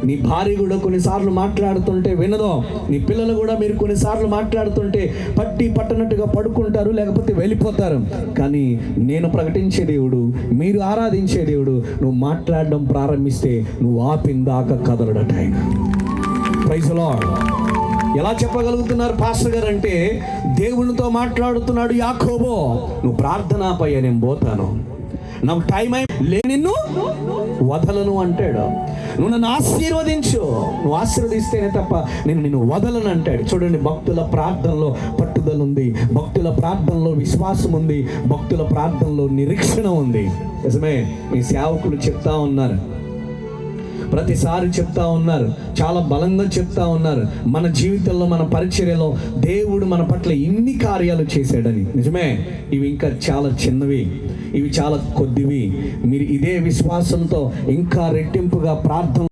నీ భార్య కూడా కొన్నిసార్లు మాట్లాడుతుంటే వినదు, నీ పిల్లలు కూడా మీరు కొన్నిసార్లు మాట్లాడుతుంటే పట్టనట్టుగా పడుకుంటారు, లేకపోతే వెళ్ళిపోతారు. కానీ నేను ప్రకటించే దేవుడు, మీరు ఆరాధించే దేవుడు, నువ్వు మాట్లాడడం ప్రారంభిస్తే నువ్వు ఆపిందాక కదలడట ఆయన. Praise the lord. ఎలా చెప్పగలుగుతున్నారు పాస్టర్ గారు అంటే, దేవునితో మాట్లాడుతున్నాడు యాకోబు, నువ్వు ప్రార్థనాపై నేను పోతాను, నాకు టైం లే, నిన్ను వదలను అంటాడు. నువ్వు నన్ను ఆశీర్వదించు, నువ్వు ఆశీర్వదిస్తేనే తప్ప నేను నిన్ను వదలను అంటాడు. చూడండి, భక్తుల ప్రార్థనలో పట్టుదల ఉంది, భక్తుల ప్రార్థనలో విశ్వాసం ఉంది, భక్తుల ప్రార్థనలో నిరీక్షణ ఉంది. నిజమే, మీ సేవకులు చెప్తా ఉన్నారు, ప్రతిసారి చెప్తా ఉన్నారు, చాలా బలంగా చెప్తా ఉన్నారు, మన జీవితంలో మన పరిచర్యలో దేవుడు మన పట్ల ఇన్ని కార్యాలు చేశాడని. నిజమే, ఇవి ఇంకా చాలా చిన్నవి, ఇవి చాలా కొద్దివి. మీరు ఇదే విశ్వాసంతో ఇంకా రెట్టింపుగా ప్రార్థన